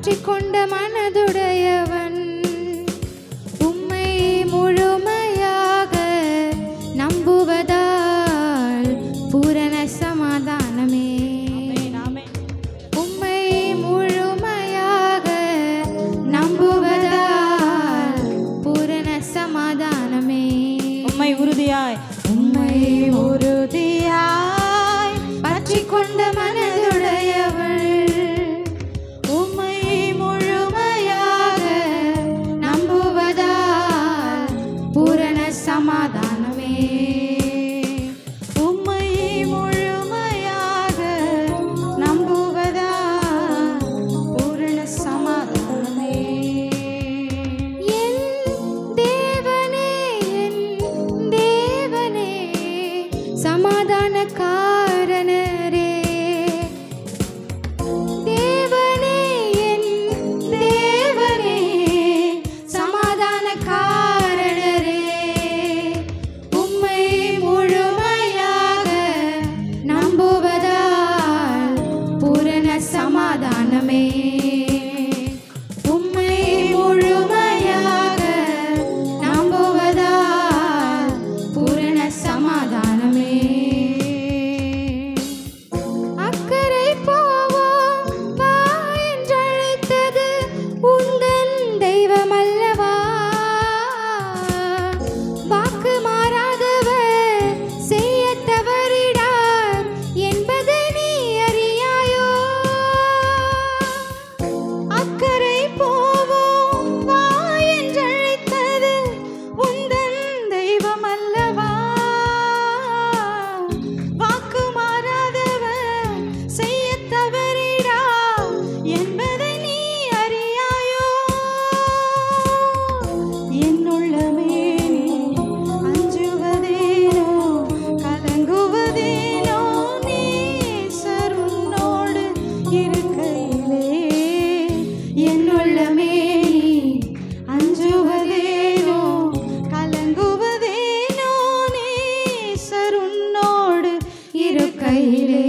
பற்றி கொண்ட மனதுடையவன் உம்மை முழுமையாக நம்புவதால் பூரண சமாதானமே. உம்மை முழுமையாக நம்புவதால் பூரண சமாதானமே. உம்மை உறுதியாய் பற்றி கொண்ட மனதுடையவள் உம்மை முழுமையாக நம்புவதால் பூரண சமாதானமே. உம்மை முழுமையாக நம்புவதால் பூரண சமாதானமே. என் தேவனே சமாதான காரணரே. தேவனே என் தேவனே சமாதான காரணரே. உம்மை முழுமையாக நம்புவதால் பூரண சமாதானமே. உம்மை முழுமையாக நம்புவதால் பூரண சமாதானமே. அக்கறை போவோம் வா என்றழைத்தது உந்தன் தெய்வம் அல்லவா. வாக்கு மாறாதவர் செய்ய தவறிடார் என்பதை நீ அறியாயோ. அக்கறை போவோம் வா என்றழைத்தது உந்தன் தெய்வம் அல்லவா. வாக்கு மாறாதவர் செய்ய தவறிடா என்பதை நீ அறியாயோ. என்னுள்ளமே அஞ்சுவதேனோ கலங்குவதேனோ நேசர் உன்னோடு இருக்கையிலே. என்னுள்ளமே அஞ்சுவதேனோ கலங்குவதேனோ நேசர் உன்னோடு இருக்கையிலே.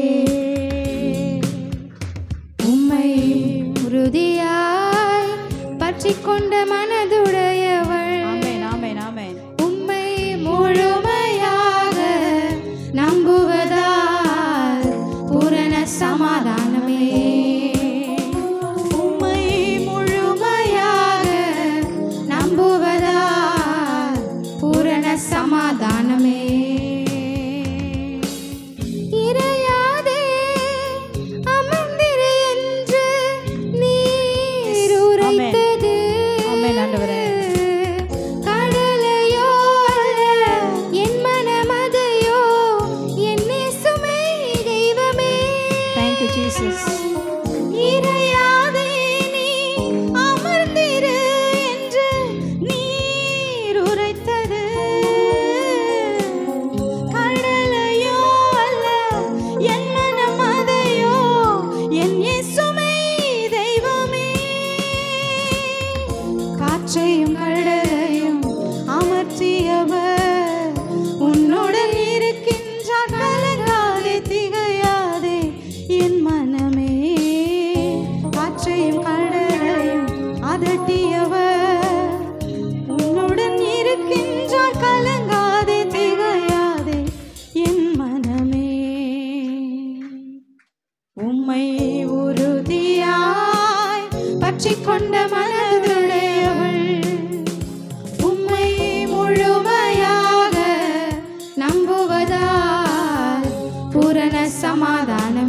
உம்மை உறுதியாய் பற்றி கொண்ட மனதுடையவள் ஆமென் ஆமென் ஆமென். உம்மை முழுமையாக நம்புவதால் பூரண சமாதானமே. உம்மை முழுமையாக நம்புவதால் பூரண சமாதானமே. இறையாதே அமர்ந்திரு என்று நீர் உரைத்தது. ஆமென் ஆண்டவரே. கடலையோ அல்ல என் மனமதையோ என் நேசுமே தெய்வமே. Thank you Jesus. இறையாதே நீ அமர்ந்திரு என்று நீர் உரைத்தது கடலையோ அல்ல என் மனமதையோ என் இயேசுவே தெய்வமே. காற்றையும் கடலையும் அமர்த்தியவர் உன்னுடன் இருக்கின்றார். கலங்காதே திகையாதே என் மனமே. காற்றையும் கடலையும் அதட்டியவர் உன்னுடன் இருக்கின்றார். கலங்காதே திகையாதே என் மனமே. உம்மை உறுதியாய் பற்றி கொண்ட மனதுடையவள் உம்மை முழுமையாக நம்புவதால் பூரண சமாதானமே.